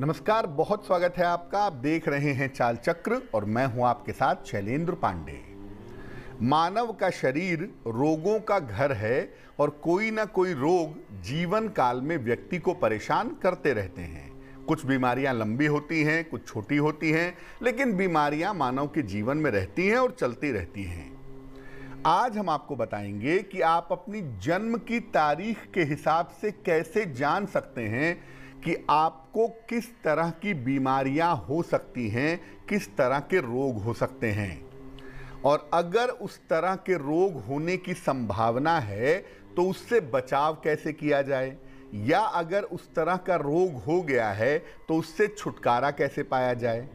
नमस्कार, बहुत स्वागत है आपका। आप देख रहे हैं चाल चक्र और मैं हूं आपके साथ शैलेंद्र पांडे। मानव का शरीर रोगों का घर है और कोई ना कोई रोग जीवन काल में व्यक्ति को परेशान करते रहते हैं। कुछ बीमारियां लंबी होती हैं, कुछ छोटी होती हैं, लेकिन बीमारियां मानव के जीवन में रहती हैं और चलती रहती हैं। आज हम आपको बताएंगे कि आप अपनी जन्म की तारीख के हिसाब से कैसे जान सकते हैं कि आपको किस तरह की बीमारियां हो सकती हैं, किस तरह के रोग हो सकते हैं। और अगर उस तरह के रोग होने की संभावना है तो उससे बचाव कैसे किया जाए, या अगर उस तरह का रोग हो गया है तो उससे छुटकारा कैसे पाया जाए।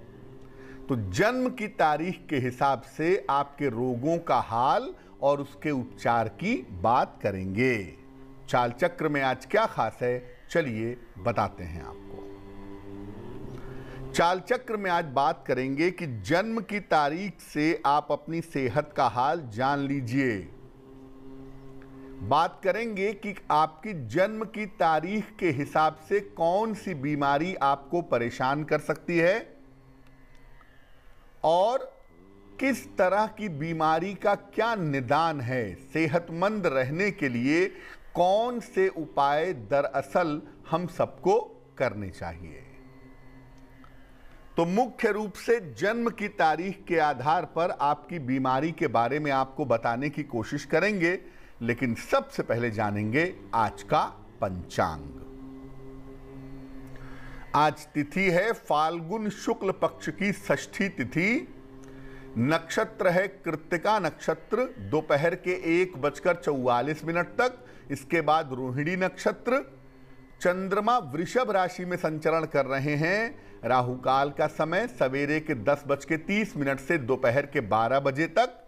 तो जन्म की तारीख के हिसाब से आपके रोगों का हाल और उसके उपचार की बात करेंगे। चाल चक्र में आज क्या खास है, चलिए बताते हैं आपको। चाल चक्र में आज बात करेंगे कि जन्म की तारीख से आप अपनी सेहत का हाल जान लीजिए। बात करेंगे कि आपकी जन्म की तारीख के हिसाब से कौन सी बीमारी आपको परेशान कर सकती है और किस तरह की बीमारी का क्या निदान है। सेहतमंद रहने के लिए कौन से उपाय दरअसल हम सबको करने चाहिए। तो मुख्य रूप से जन्म की तारीख के आधार पर आपकी बीमारी के बारे में आपको बताने की कोशिश करेंगे, लेकिन सबसे पहले जानेंगे आज का पंचांग। आज तिथि है फाल्गुन शुक्ल पक्ष की षष्ठी तिथि। नक्षत्र है कृत्तिका नक्षत्र दोपहर के 1:44 तक। इसके बाद रोहिणी नक्षत्र। चंद्रमा वृषभ राशि में संचरण कर रहे हैं। राहु काल का समय सवेरे के 10:30 से दोपहर के 12 बजे तक।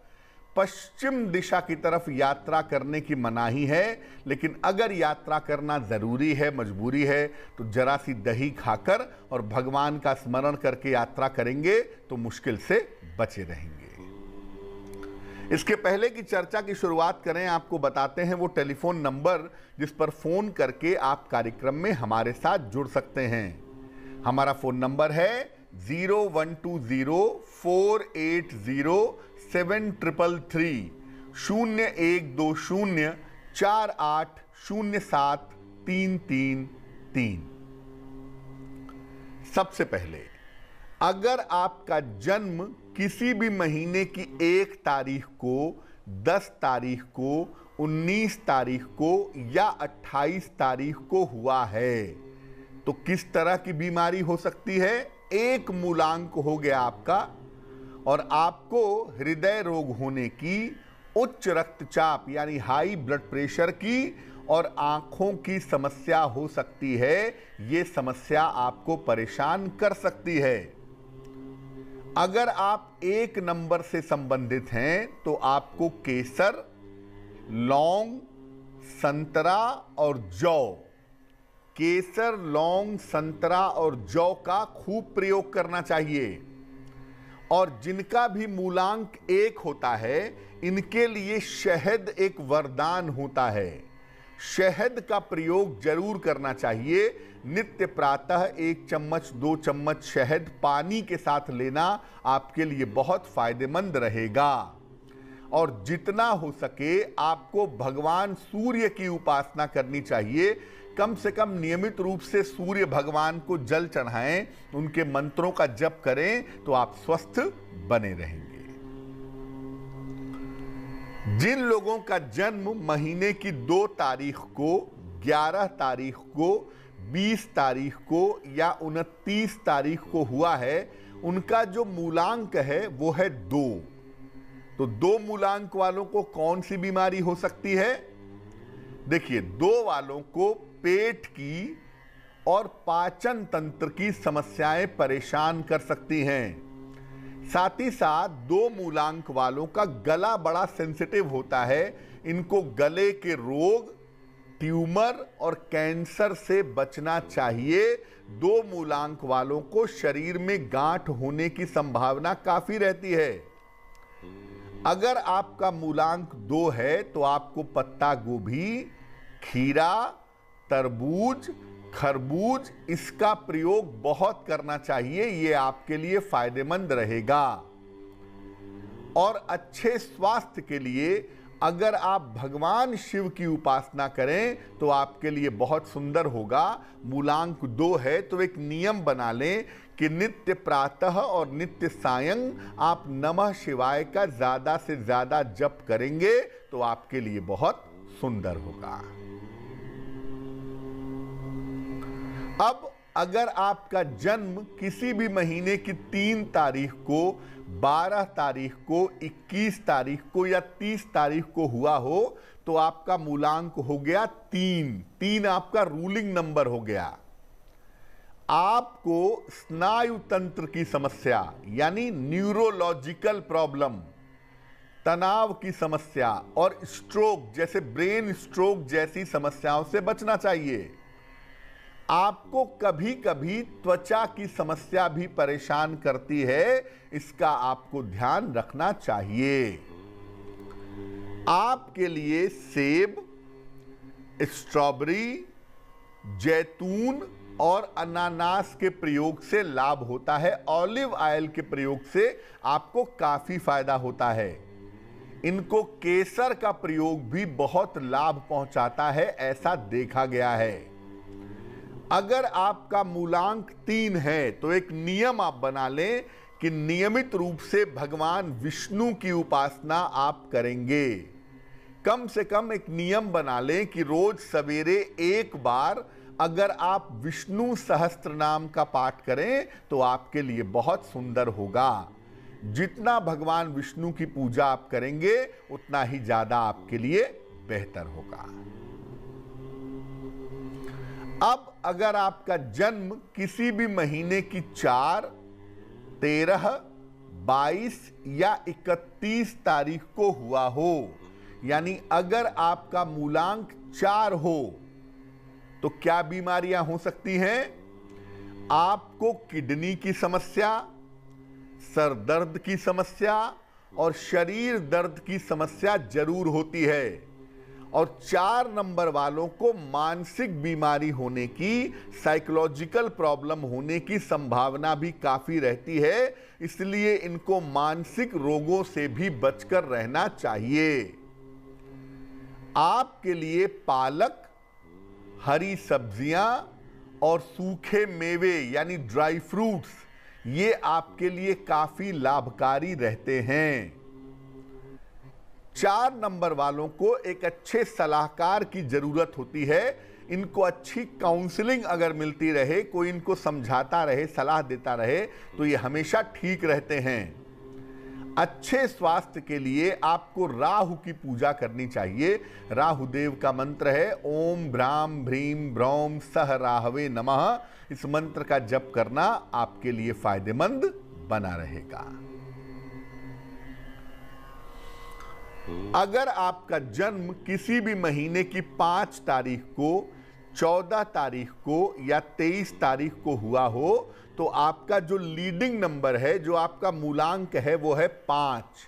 पश्चिम दिशा की तरफ यात्रा करने की मनाही है, लेकिन अगर यात्रा करना जरूरी है, मजबूरी है, तो जरा सी दही खाकर और भगवान का स्मरण करके यात्रा करेंगे तो मुश्किल से बचे रहेंगे। इसके पहले की चर्चा की शुरुआत करें, आपको बताते हैं वो टेलीफोन नंबर जिस पर फोन करके आप कार्यक्रम में हमारे साथ जुड़ सकते हैं। हमारा फोन नंबर है 0120480733 0120480733। सबसे पहले, अगर आपका जन्म किसी भी महीने की 1 तारीख को, 10 तारीख को, 19 तारीख को या 28 तारीख को हुआ है तो किस तरह की बीमारी हो सकती है। एक मूलांक हो गया आपका और आपको हृदय रोग होने की, उच्च रक्तचाप यानी हाई ब्लड प्रेशर की और आंखों की समस्या हो सकती है। ये समस्या आपको परेशान कर सकती है। अगर आप 1 नंबर से संबंधित हैं तो आपको केसर, लौंग, संतरा और जौ, केसर, लौंग, संतरा और जौ का खूब प्रयोग करना चाहिए। और जिनका भी मूलांक 1 होता है, इनके लिए शहद एक वरदान होता है। शहद का प्रयोग जरूर करना चाहिए। नित्य प्रातः 1 चम्मच 2 चम्मच शहद पानी के साथ लेना आपके लिए बहुत फायदेमंद रहेगा। और जितना हो सके आपको भगवान सूर्य की उपासना करनी चाहिए। कम से कम नियमित रूप से सूर्य भगवान को जल चढ़ाएं, उनके मंत्रों का जप करें तो आप स्वस्थ बने रहेंगे। जिन लोगों का जन्म महीने की 2 तारीख को, 11 तारीख को, 20 तारीख को या 29 तारीख को हुआ है, उनका जो मूलांक है वो है 2। तो 2 मूलांक वालों को कौन सी बीमारी हो सकती है। देखिए, 2 वालों को पेट की और पाचन तंत्र की समस्याएं परेशान कर सकती हैं। साथ ही साथ 2 मूलांक वालों का गला बड़ा सेंसिटिव होता है। इनको गले के रोग, ट्यूमर और कैंसर से बचना चाहिए। 2 मूलांक वालों को शरीर में गांठ होने की संभावना काफी रहती है। अगर आपका मूलांक 2 है तो आपको पत्ता गोभी, खीरा, तरबूज, खरबूज, इसका प्रयोग बहुत करना चाहिए, ये आपके लिए फायदेमंद रहेगा। और अच्छे स्वास्थ्य के लिए अगर आप भगवान शिव की उपासना करें तो आपके लिए बहुत सुंदर होगा। मूलांक 2 है, तो एक नियम बना लें कि नित्य प्रातः और नित्य सायं आप नमः शिवाय का ज्यादा से ज्यादा जप करेंगे तो आपके लिए बहुत सुंदर होगा। अब अगर आपका जन्म किसी भी महीने की 3 तारीख को, 12 तारीख को, 21 तारीख को या 30 तारीख को हुआ हो तो आपका मूलांक हो गया 3। 3 आपका रूलिंग नंबर हो गया। आपको स्नायु तंत्र की समस्या यानी न्यूरोलॉजिकल प्रॉब्लम, तनाव की समस्या और स्ट्रोक जैसे ब्रेन स्ट्रोक जैसी समस्याओं से बचना चाहिए। आपको कभी कभी त्वचा की समस्या भी परेशान करती है, इसका आपको ध्यान रखना चाहिए। आपके लिए सेब, स्ट्रॉबेरी, जैतून और अनानास के प्रयोग से लाभ होता है। ऑलिव ऑयल के प्रयोग से आपको काफी फायदा होता है। इनको केसर का प्रयोग भी बहुत लाभ पहुंचाता है, ऐसा देखा गया है। अगर आपका मूलांक 3 है तो एक नियम आप बना लें कि नियमित रूप से भगवान विष्णु की उपासना आप करेंगे। कम से कम एक नियम बना लें कि रोज सवेरे एक बार अगर आप विष्णु सहस्त्र नाम का पाठ करें तो आपके लिए बहुत सुंदर होगा। जितना भगवान विष्णु की पूजा आप करेंगे उतना ही ज्यादा आपके लिए बेहतर होगा। अब अगर आपका जन्म किसी भी महीने की 4, 13, 22 या 31 तारीख को हुआ हो, यानी अगर आपका मूलांक 4 हो तो क्या बीमारियां हो सकती हैं? आपको किडनी की समस्या, सर दर्द की समस्या और शरीर दर्द की समस्या जरूर होती है। और 4 नंबर वालों को मानसिक बीमारी होने की, साइकोलॉजिकल प्रॉब्लम होने की संभावना भी काफी रहती है, इसलिए इनको मानसिक रोगों से भी बचकर रहना चाहिए। आपके लिए पालक, हरी सब्जियां और सूखे मेवे यानी ड्राई फ्रूट्स, ये आपके लिए काफी लाभकारी रहते हैं। 4 नंबर वालों को एक अच्छे सलाहकार की जरूरत होती है। इनको अच्छी काउंसलिंग अगर मिलती रहे, कोई इनको समझाता रहे, सलाह देता रहे तो ये हमेशा ठीक रहते हैं। अच्छे स्वास्थ्य के लिए आपको राहु की पूजा करनी चाहिए। राहु देव का मंत्र है ओम भ्राम भ्रीम ब्रौम सह राहवे नमः। इस मंत्र का जप करना आपके लिए फायदेमंद बना रहेगा। अगर आपका जन्म किसी भी महीने की 5 तारीख को, 14 तारीख को या 23 तारीख को हुआ हो तो आपका जो लीडिंग नंबर है, जो आपका मूलांक है, वो है 5।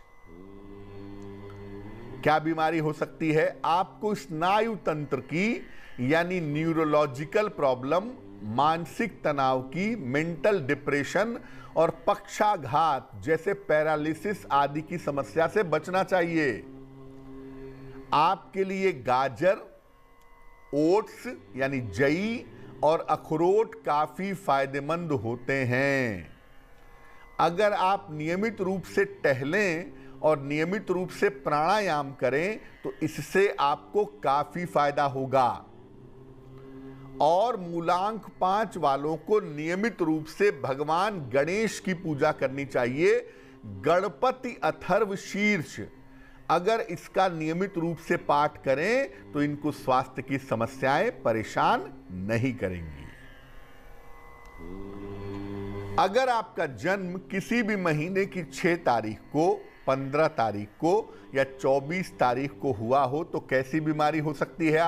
क्या बीमारी हो सकती है? आपको स्नायु तंत्र की यानी न्यूरोलॉजिकल प्रॉब्लम, मानसिक तनाव की, मेंटल डिप्रेशन और पक्षाघात जैसे पैरालिसिस आदि की समस्या से बचना चाहिए। आपके लिए गाजर, ओट्स यानी जई और अखरोट काफी फायदेमंद होते हैं। अगर आप नियमित रूप से टहलें और नियमित रूप से प्राणायाम करें तो इससे आपको काफी फायदा होगा। और मूलांक 5 वालों को नियमित रूप से भगवान गणेश की पूजा करनी चाहिए। गणपति अथर्व शीर्ष अगर इसका नियमित रूप से पाठ करें तो इनको स्वास्थ्य की समस्याएं परेशान नहीं करेंगी। अगर आपका जन्म किसी भी महीने की 6 तारीख को, 15 तारीख को या 24 तारीख को हुआ हो तो कैसी बीमारी हो सकती है?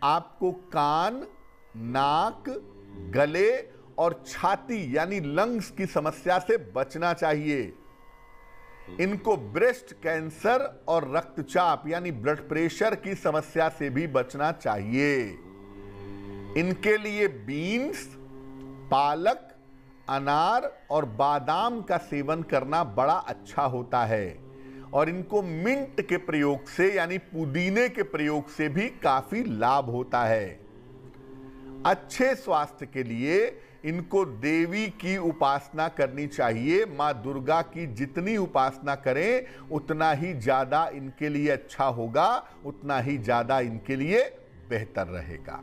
आपको कान, नाक, गले और छाती यानी लंग्स की समस्या से बचना चाहिए। इनको ब्रेस्ट कैंसर और रक्तचाप यानी ब्लड प्रेशर की समस्या से भी बचना चाहिए। इनके लिए बीन्स, पालक, अनार और बादाम का सेवन करना बड़ा अच्छा होता है और इनको मिंट के प्रयोग से यानी पुदीने के प्रयोग से भी काफी लाभ होता है। अच्छे स्वास्थ्य के लिए इनको देवी की उपासना करनी चाहिए। मां दुर्गा की जितनी उपासना करें उतना ही ज्यादा इनके लिए अच्छा होगा, उतना ही ज्यादा इनके लिए बेहतर रहेगा।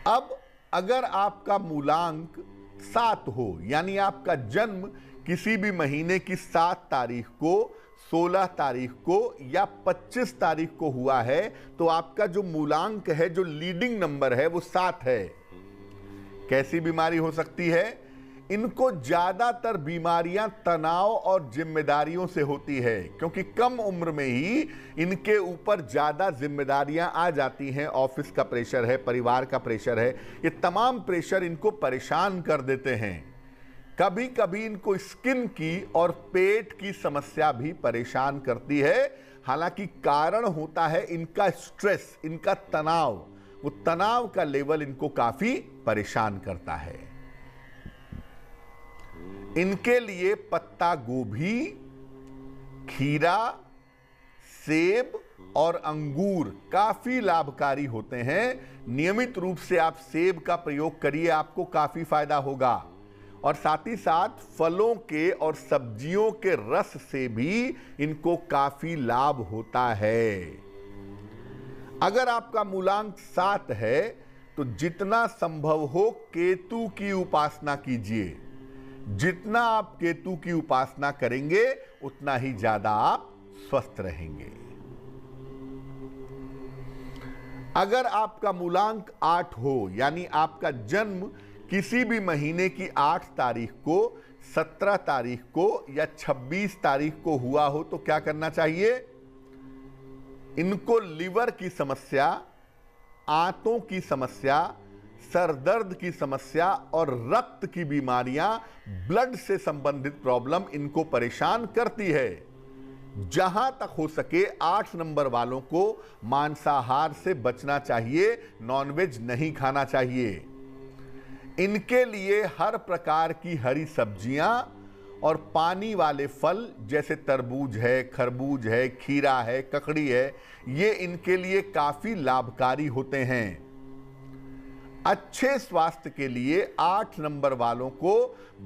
अब अगर आपका मूलांक 7 हो यानी आपका जन्म किसी भी महीने की 7 तारीख को, 16 तारीख को या 25 तारीख को हुआ है तो आपका जो मूलांक है, जो लीडिंग नंबर है वो 7 है। कैसी बीमारी हो सकती है? इनको ज्यादातर बीमारियां तनाव और जिम्मेदारियों से होती है, क्योंकि कम उम्र में ही इनके ऊपर ज्यादा जिम्मेदारियां आ जाती हैं। ऑफिस का प्रेशर है, परिवार का प्रेशर है, ये तमाम प्रेशर इनको परेशान कर देते हैं। कभी कभी इनको स्किन की और पेट की समस्या भी परेशान करती है। हालांकि कारण होता है इनका स्ट्रेस, इनका तनाव। वो तनाव का लेवल इनको काफी परेशान करता है। इनके लिए पत्ता गोभी, खीरा, सेब और अंगूर काफी लाभकारी होते हैं। नियमित रूप से आप सेब का प्रयोग करिए, आपको काफी फायदा होगा। और साथ ही साथ फलों के और सब्जियों के रस से भी इनको काफी लाभ होता है। अगर आपका मूलांक 7 है तो जितना संभव हो केतु की उपासना कीजिए। जितना आप केतु की उपासना करेंगे उतना ही ज्यादा आप स्वस्थ रहेंगे। अगर आपका मूलांक 8 हो यानी आपका जन्म किसी भी महीने की 8 तारीख को, 17 तारीख को या 26 तारीख को हुआ हो तो क्या करना चाहिए? इनको लिवर की समस्या, आंतों की समस्या, सर दर्द की समस्या और रक्त की बीमारियां, ब्लड से संबंधित प्रॉब्लम इनको परेशान करती है। जहां तक हो सके 8 नंबर वालों को मांसाहार से बचना चाहिए, नॉनवेज नहीं खाना चाहिए। इनके लिए हर प्रकार की हरी सब्जियां और पानी वाले फल जैसे तरबूज है, खरबूज है, खीरा है, ककड़ी है, ये इनके लिए काफी लाभकारी होते हैं। अच्छे स्वास्थ्य के लिए 8 नंबर वालों को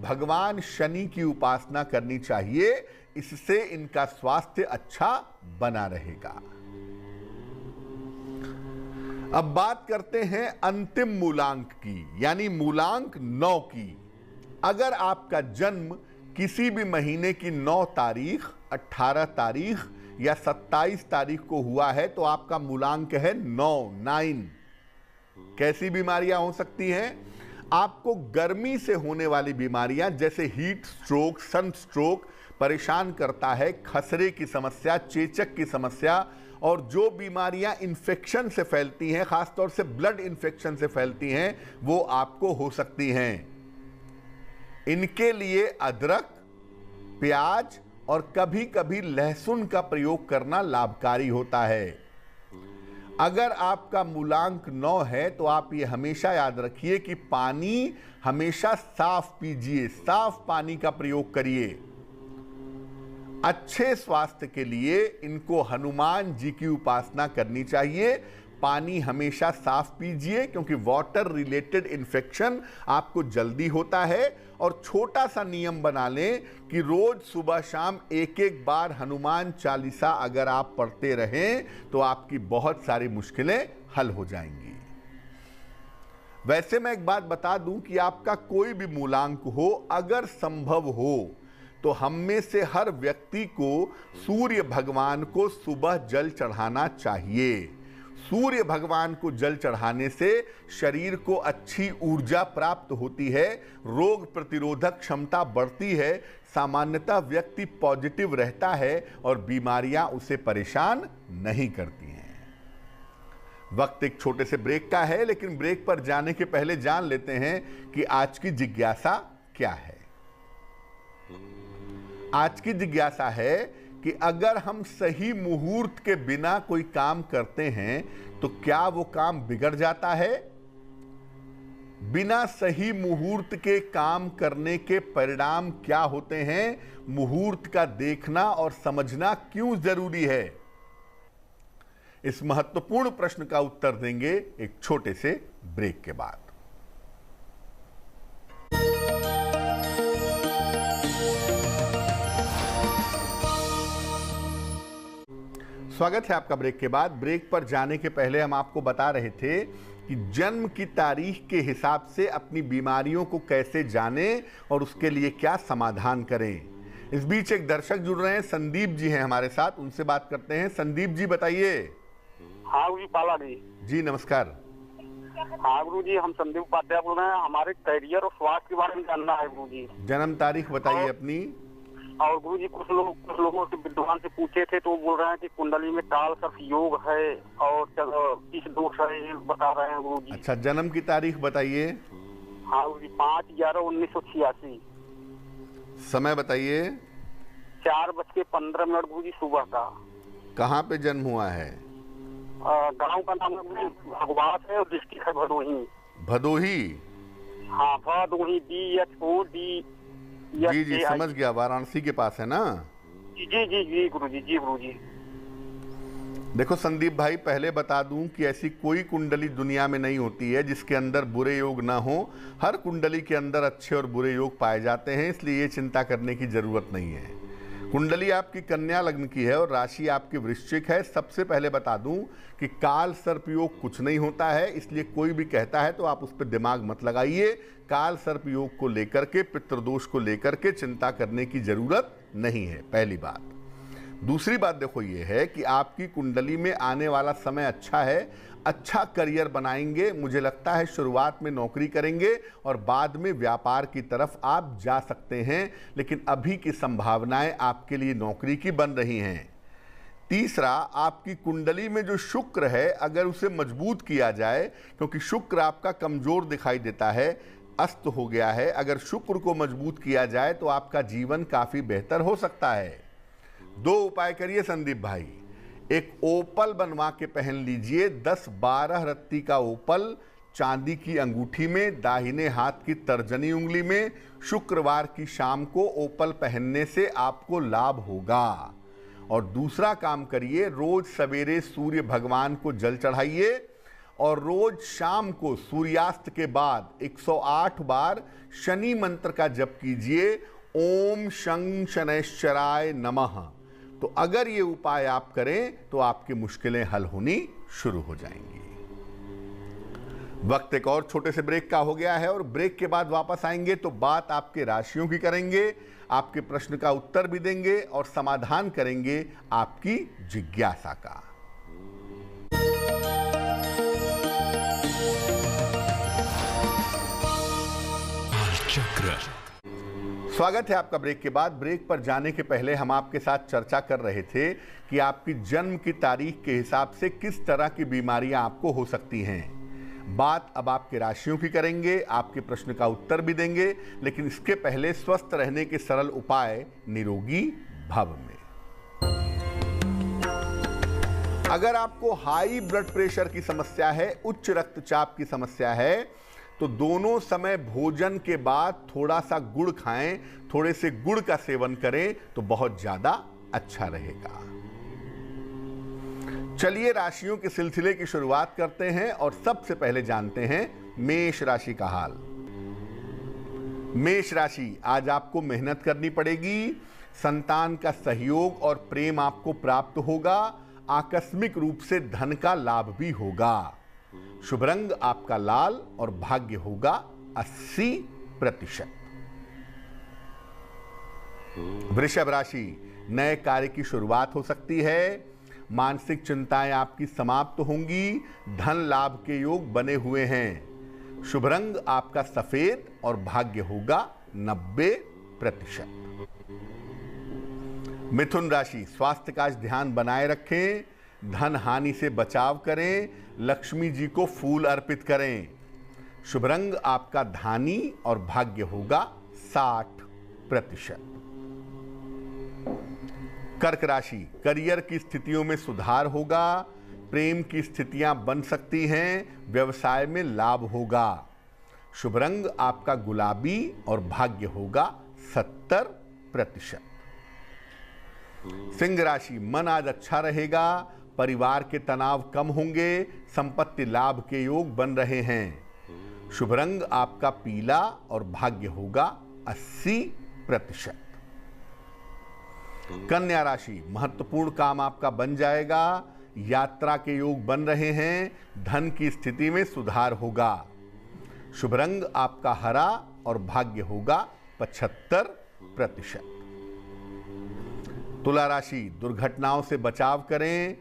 भगवान शनि की उपासना करनी चाहिए, इससे इनका स्वास्थ्य अच्छा बना रहेगा। अब बात करते हैं अंतिम मूलांक की यानी मूलांक 9 की। अगर आपका जन्म किसी भी महीने की 9 तारीख, 18 तारीख या 27 तारीख को हुआ है तो आपका मूलांक है 9। कैसी बीमारियां हो सकती हैं? आपको गर्मी से होने वाली बीमारियां जैसे हीट स्ट्रोक, सन स्ट्रोक परेशान करता है, खसरे की समस्या, चेचक की समस्या और जो बीमारियां इन्फेक्शन से फैलती हैं, खासतौर से ब्लड इन्फेक्शन से फैलती हैं, वो आपको हो सकती हैं। इनके लिए अदरक, प्याज और कभी कभी लहसुन का प्रयोग करना लाभकारी होता है। अगर आपका मूलांक 9 है तो आप ये हमेशा याद रखिए कि पानी हमेशा साफ पीजिए, साफ पानी का प्रयोग करिए। अच्छे स्वास्थ्य के लिए इनको हनुमान जी की उपासना करनी चाहिए। पानी हमेशा साफ पीजिए क्योंकि वाटर रिलेटेड इन्फेक्शन आपको जल्दी होता है। और छोटा सा नियम बना लें कि रोज सुबह शाम एक बार हनुमान चालीसा अगर आप पढ़ते रहें तो आपकी बहुत सारी मुश्किलें हल हो जाएंगी। वैसे मैं एक बात बता दूं कि आपका कोई भी मूलांक हो, अगर संभव हो तो हम में से हर व्यक्ति को सूर्य भगवान को सुबह जल चढ़ाना चाहिए। सूर्य भगवान को जल चढ़ाने से शरीर को अच्छी ऊर्जा प्राप्त होती है, रोग प्रतिरोधक क्षमता बढ़ती है, सामान्यतः व्यक्ति पॉजिटिव रहता है और बीमारियां उसे परेशान नहीं करती हैं। वक्त एक छोटे से ब्रेक का है, लेकिन ब्रेक पर जाने के पहले जान लेते हैं कि आज की जिज्ञासा क्या है। आज की जिज्ञासा है कि अगर हम सही मुहूर्त के बिना कोई काम करते हैं तो क्या वो काम बिगड़ जाता है? बिना सही मुहूर्त के काम करने के परिणाम क्या होते हैं? मुहूर्त का देखना और समझना क्यों जरूरी है? इस महत्वपूर्ण प्रश्न का उत्तर देंगे एक छोटे से ब्रेक के बाद। स्वागत है आपका ब्रेक के बाद। ब्रेक पर जाने के पहले हम आपको बता रहे थे कि जन्म की तारीख के हिसाब से अपनी बीमारियों को कैसे जानें और उसके लिए क्या समाधान करें। इस बीच एक दर्शक जुड़ रहे हैं, संदीप जी हैं हमारे साथ, उनसे बात करते हैं। संदीप जी बताइए। हाँ गुरु जी, पाला जी। जी नमस्कार। हाँ गुरु जी, हम संदीप उपाध्याय बोल रहे हैं। हमारे करियर और स्वास्थ्य के बारे में जानना है गुरु जी। जन्म तारीख बताइए अपनी। और गुरु जी कुछ लोगों से विद्वान से पूछे थे तो वो बोल रहे हैं कि कुंडली में काल सर्प योग है और किस दोष है, ये बता रहे हैं गुरु जी। अच्छा, जन्म की तारीख बताइए। हाँ गुरु जी, 5/11/1986। समय बताइए। 4:15 गुरु जी सुबह का। कहाँ पे जन्म हुआ है? गांव का नाम भगवास है और डिस्ट्रिक्ट है भदोही। भदोही? हाँ भदोही, BHOD। जी जी समझ गया, वाराणसी के पास है ना? जी जी जी जी गुरु जी। जी गुरु जी। देखो संदीप भाई, पहले बता दूं कि ऐसी कोई कुंडली दुनिया में नहीं होती है जिसके अंदर बुरे योग ना हो। हर कुंडली के अंदर अच्छे और बुरे योग पाए जाते हैं, इसलिए ये चिंता करने की जरूरत नहीं है। कुंडली आपकी कन्या लग्न की है और राशि आपकी वृश्चिक है। सबसे पहले बता दूं कि काल सर्प योग कुछ नहीं होता है, इसलिए कोई भी कहता है तो आप उस पर दिमाग मत लगाइए। काल सर्प योग को लेकर के, पितृदोष को लेकर के चिंता करने की जरूरत नहीं है, पहली बात। दूसरी बात देखो ये है कि आपकी कुंडली में आने वाला समय अच्छा है, अच्छा करियर बनाएंगे। मुझे लगता है शुरुआत में नौकरी करेंगे और बाद में व्यापार की तरफ आप जा सकते हैं, लेकिन अभी की संभावनाएं आपके लिए नौकरी की बन रही हैं। तीसरा, आपकी कुंडली में जो शुक्र है, अगर उसे मजबूत किया जाए, क्योंकि शुक्र आपका कमजोर दिखाई देता है, अस्त हो गया है, अगर शुक्र को मजबूत किया जाए तो आपका जीवन काफी बेहतर हो सकता है। 2 उपाय करिए संदीप भाई। एक ओपल बनवा के पहन लीजिए, 10-12 रत्ती का ओपल चांदी की अंगूठी में, दाहिने हाथ की तर्जनी उंगली में। शुक्रवार की शाम को ओपल पहनने से आपको लाभ होगा। और दूसरा काम करिए, रोज सवेरे सूर्य भगवान को जल चढ़ाइए और रोज शाम को सूर्यास्त के बाद 108 बार शनि मंत्र का जप कीजिए, ओम शं शनैश्चराय नमः। तो अगर ये उपाय आप करें तो आपकी मुश्किलें हल होनी शुरू हो जाएंगी। वक्त एक और छोटे से ब्रेक का हो गया है और ब्रेक के बाद वापस आएंगे तो बात आपके राशियों की करेंगे, आपके प्रश्न का उत्तर भी देंगे और समाधान करेंगे आपकी जिज्ञासा का। स्वागत है आपका ब्रेक के बाद। ब्रेक पर जाने के पहले हम आपके साथ चर्चा कर रहे थे कि आपकी जन्म की तारीख के हिसाब से किस तरह की बीमारियां आपको हो सकती हैं। बात अब आपके राशियों की करेंगे, आपके प्रश्न का उत्तर भी देंगे, लेकिन इसके पहले स्वस्थ रहने के सरल उपाय निरोगी भव में। अगर आपको हाई ब्लड प्रेशर की समस्या है, उच्च रक्तचाप की समस्या है, तो दोनों समय भोजन के बाद थोड़ा सा गुड़ खाएं, थोड़े से गुड़ का सेवन करें तो बहुत ज्यादा अच्छा रहेगा। चलिए राशियों के सिलसिले की शुरुआत करते हैं और सबसे पहले जानते हैं मेष राशि का हाल। मेष राशि, आज आपको मेहनत करनी पड़ेगी, संतान का सहयोग और प्रेम आपको प्राप्त होगा, आकस्मिक रूप से धन का लाभ भी होगा। शुभ रंग आपका लाल और भाग्य होगा 80%। वृषभ राशि, नए कार्य की शुरुआत हो सकती है, मानसिक चिंताएं आपकी समाप्त होंगी, धन लाभ के योग बने हुए हैं। शुभ रंग आपका सफेद और भाग्य होगा 90%। मिथुन राशि, स्वास्थ्य का ध्यान बनाए रखें, धन हानि से बचाव करें, लक्ष्मी जी को फूल अर्पित करें। शुभ रंग आपका धानी और भाग्य होगा 60%। कर्क राशि, करियर की स्थितियों में सुधार होगा, प्रेम की स्थितियां बन सकती हैं, व्यवसाय में लाभ होगा। शुभ रंग आपका गुलाबी और भाग्य होगा 70%। सिंह राशि, मन आज अच्छा रहेगा, परिवार के तनाव कम होंगे, संपत्ति लाभ के योग बन रहे हैं। शुभ रंग आपका पीला और भाग्य होगा 80%। कन्या राशि, महत्वपूर्ण काम आपका बन जाएगा, यात्रा के योग बन रहे हैं, धन की स्थिति में सुधार होगा। शुभ रंग आपका हरा और भाग्य होगा 75%। तुला राशि, दुर्घटनाओं से बचाव करें,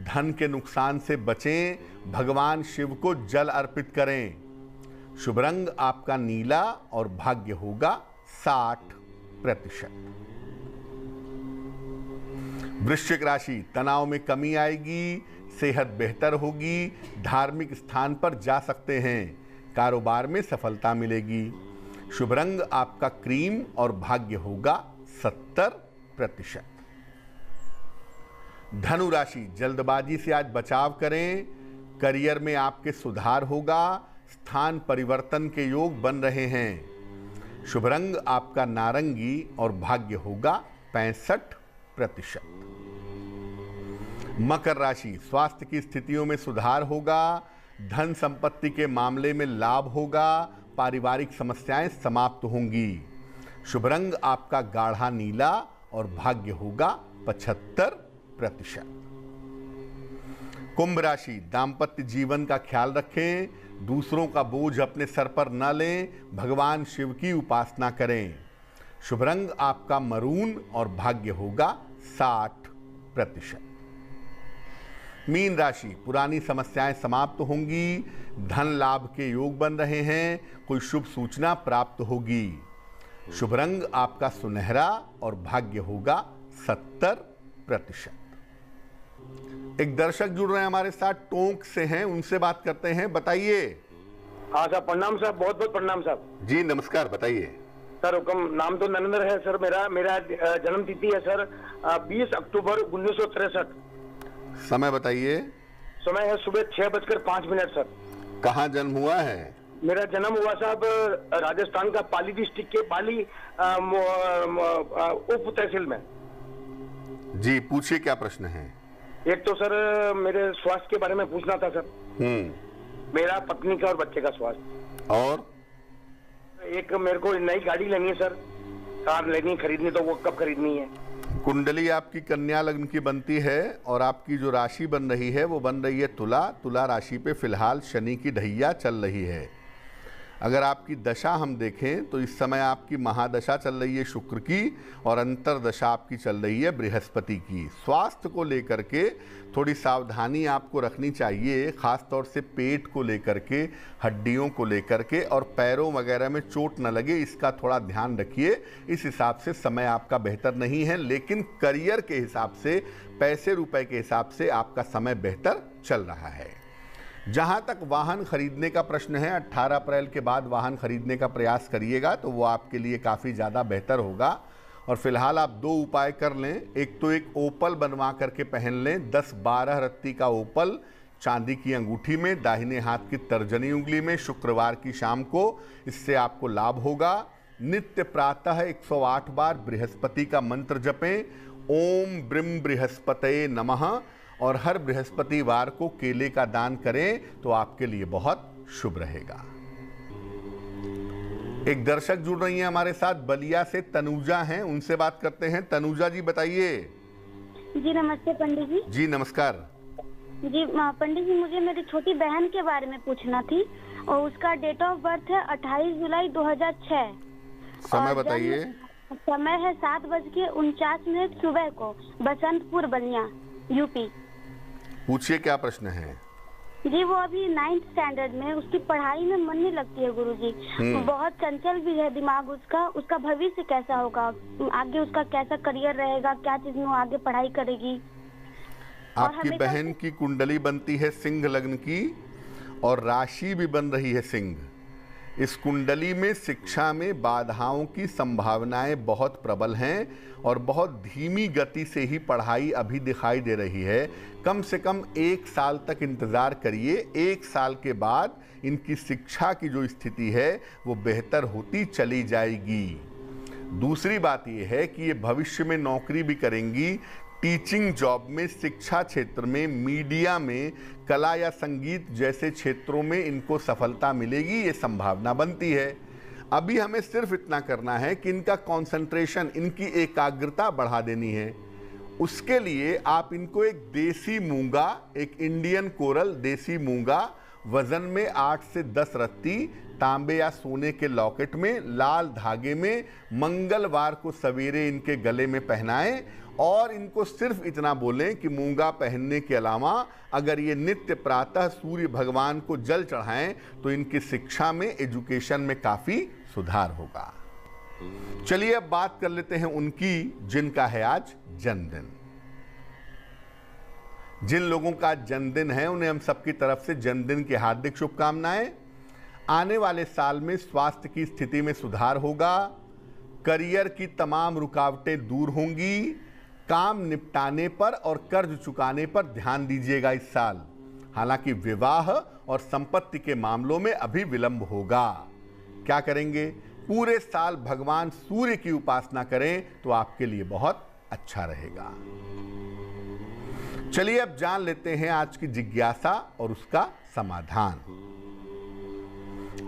धन के नुकसान से बचें, भगवान शिव को जल अर्पित करें। शुभ रंग आपका नीला और भाग्य होगा 60%। वृश्चिक राशि, तनाव में कमी आएगी, सेहत बेहतर होगी, धार्मिक स्थान पर जा सकते हैं, कारोबार में सफलता मिलेगी। शुभ रंग आपका क्रीम और भाग्य होगा 70%। धनु राशि, जल्दबाजी से आज बचाव करें, करियर में आपके सुधार होगा, स्थान परिवर्तन के योग बन रहे हैं। शुभ रंग आपका नारंगी और भाग्य होगा 65%। मकर राशि, स्वास्थ्य की स्थितियों में सुधार होगा, धन संपत्ति के मामले में लाभ होगा, पारिवारिक समस्याएं समाप्त होंगी। शुभ रंग आपका गाढ़ा नीला और भाग्य होगा 75%। कुंभ राशि, दाम्पत्य जीवन का ख्याल रखें, दूसरों का बोझ अपने सर पर न लें, भगवान शिव की उपासना करें। शुभ रंग आपका मरून और भाग्य होगा 60%। मीन राशि, पुरानी समस्याएं समाप्त होंगी, धन लाभ के योग बन रहे हैं, कोई शुभ सूचना प्राप्त होगी। शुभ रंग आपका सुनहरा और भाग्य होगा 70%। एक दर्शक जुड़ रहे हैं हमारे साथ, टोंक से हैं, उनसे बात करते हैं। बताइए। हाँ साहब, प्रणाम साहब, बहुत बहुत प्रणाम साहब। जी नमस्कार, बताइए। सर हुक्म, नाम तो नरेंद्र है सर, मेरा जन्म तिथि है सर 20 अक्टूबर 1963। समय बताइए। समय है सुबह 6:05 सर। कहाँ जन्म हुआ है? मेरा जन्म हुआ साहब राजस्थान का पाली डिस्ट्रिक्ट के पाली उप तहसील में। जी पूछिए, क्या प्रश्न है? एक तो सर मेरे स्वास्थ्य के बारे में पूछना था सर। मेरा पत्नी का और बच्चे का स्वास्थ्य। और एक मेरे को नई गाड़ी लेनी है सर, कार लेनी खरीदनी, तो वो कब खरीदनी है? कुंडली आपकी कन्या लग्न की बनती है और आपकी जो राशि बन रही है वो बन रही है तुला। तुला राशि पे फिलहाल शनि की ढैया चल रही है। अगर आपकी दशा हम देखें तो इस समय आपकी महादशा चल रही है शुक्र की और अंतरदशा आपकी चल रही है बृहस्पति की। स्वास्थ्य को लेकर के थोड़ी सावधानी आपको रखनी चाहिए, खास तौर से पेट को लेकर के, हड्डियों को लेकर के, और पैरों वगैरह में चोट न लगे, इसका थोड़ा ध्यान रखिए। इस हिसाब से समय आपका बेहतर नहीं है, लेकिन करियर के हिसाब से, पैसे रुपए के हिसाब से आपका समय बेहतर चल रहा है। जहाँ तक वाहन खरीदने का प्रश्न है, 18 अप्रैल के बाद वाहन खरीदने का प्रयास करिएगा तो वो आपके लिए काफ़ी ज़्यादा बेहतर होगा। और फिलहाल आप दो उपाय कर लें। एक तो एक ओपल बनवा करके पहन लें, 10-12 रत्ती का ओपल चांदी की अंगूठी में, दाहिने हाथ की तर्जनी उंगली में, शुक्रवार की शाम को। इससे आपको लाभ होगा। नित्य प्रातः 108 बार बृहस्पति का मंत्र जपें, ओम ब्रिम बृहस्पतये नमः, और हर बृहस्पतिवार को केले का दान करें तो आपके लिए बहुत शुभ रहेगा। एक दर्शक जुड़ रही हैं हमारे साथ, बलिया से तनुजा हैं, उनसे बात करते हैं। तनुजा जी बताइए। जी नमस्ते पंडित जी। जी नमस्कार। जी पंडित जी, मुझे मेरी छोटी बहन के बारे में पूछना थी और उसका डेट ऑफ बर्थ है 28 जुलाई 2006। समय बताइए। समय है 7:49 सुबह को, बसंतपुर बलिया यूपी। पूछिए, क्या प्रश्न है? जी वो अभी 9th स्टैंडर्ड में, उसकी पढ़ाई में मन नहीं लगती है गुरुजी। बहुत चंचल भी है दिमाग उसका भविष्य कैसा होगा, आगे उसका कैसा करियर रहेगा, क्या चीज में आगे पढ़ाई करेगी? आपकी बहन की कुंडली बनती है सिंह लग्न की और राशि भी बन रही है सिंह। इस कुंडली में शिक्षा में बाधाओं की संभावनाएं बहुत प्रबल हैं और बहुत धीमी गति से ही पढ़ाई अभी दिखाई दे रही है। कम से कम 1 साल तक इंतज़ार करिए। 1 साल के बाद इनकी शिक्षा की जो स्थिति है वो बेहतर होती चली जाएगी। दूसरी बात ये है कि ये भविष्य में नौकरी भी करेंगी, टीचिंग जॉब में, शिक्षा क्षेत्र में, मीडिया में, कला या संगीत जैसे क्षेत्रों में इनको सफलता मिलेगी, ये संभावना बनती है। अभी हमें सिर्फ इतना करना है कि इनका कंसंट्रेशन, इनकी एकाग्रता बढ़ा देनी है। उसके लिए आप इनको एक देसी मूंगा, एक इंडियन कोरल देसी मूंगा वजन में 8 से 10 रत्ती तांबे या सोने के लॉकेट में लाल धागे में मंगलवार को सवेरे इनके गले में पहनाएं और इनको सिर्फ इतना बोलें कि मूंगा पहनने के अलावा अगर ये नित्य प्रातः सूर्य भगवान को जल चढ़ाएं तो इनकी शिक्षा में, एजुकेशन में काफ़ी सुधार होगा। चलिए अब बात कर लेते हैं उनकी जिनका है आज जन्मदिन। जिन लोगों का जन्मदिन है उन्हें हम सबकी तरफ से जन्मदिन की हार्दिक शुभकामनाएं। आने वाले साल में स्वास्थ्य की स्थिति में सुधार होगा, करियर की तमाम रुकावटें दूर होंगी, काम निपटाने पर और कर्ज चुकाने पर ध्यान दीजिएगा इस साल। हालांकि विवाह और संपत्ति के मामलों में अभी विलंब होगा। क्या करेंगे? पूरे साल भगवान सूर्य की उपासना करें तो आपके लिए बहुत अच्छा रहेगा। चलिए अब जान लेते हैं आज की जिज्ञासा और उसका समाधान।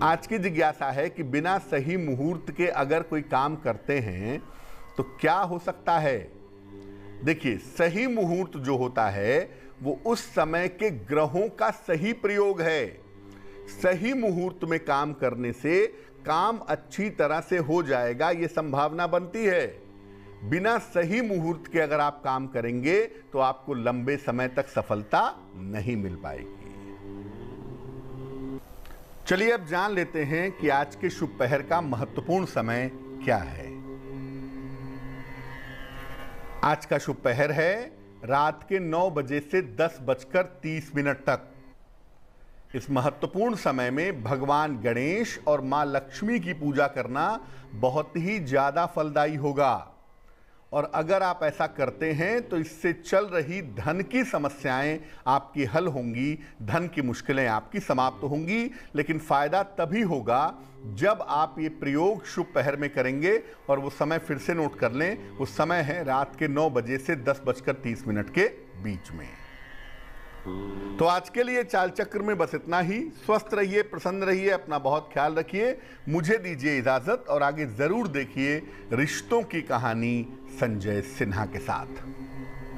आज की जिज्ञासा है कि बिना सही मुहूर्त के अगर कोई काम करते हैं तो क्या हो सकता है। देखिए, सही मुहूर्त जो होता है वो उस समय के ग्रहों का सही प्रयोग है। सही मुहूर्त में काम करने से काम अच्छी तरह से हो जाएगा, ये संभावना बनती है। बिना सही मुहूर्त के अगर आप काम करेंगे तो आपको लंबे समय तक सफलता नहीं मिल पाएगी। चलिए अब जान लेते हैं कि आज के शुभ पहर का महत्वपूर्ण समय क्या है। आज का शुभ पहर है रात के 9 बजे से 10:30 तक। इस महत्वपूर्ण समय में भगवान गणेश और मां लक्ष्मी की पूजा करना बहुत ही ज्यादा फलदायी होगा और अगर आप ऐसा करते हैं तो इससे चल रही धन की समस्याएं आपकी हल होंगी, धन की मुश्किलें आपकी समाप्त होंगी। लेकिन फायदा तभी होगा जब आप ये प्रयोग शुभ पहर में करेंगे और वो समय फिर से नोट कर लें। वो समय है रात के 9 बजे से 10:30 के बीच में। तो आज के लिए चाल चक्र में बस इतना ही। स्वस्थ रहिए, प्रसन्न रहिए, अपना बहुत ख्याल रखिए। मुझे दीजिए इजाजत और आगे जरूर देखिए रिश्तों की कहानी संजय सिन्हा के साथ।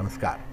नमस्कार।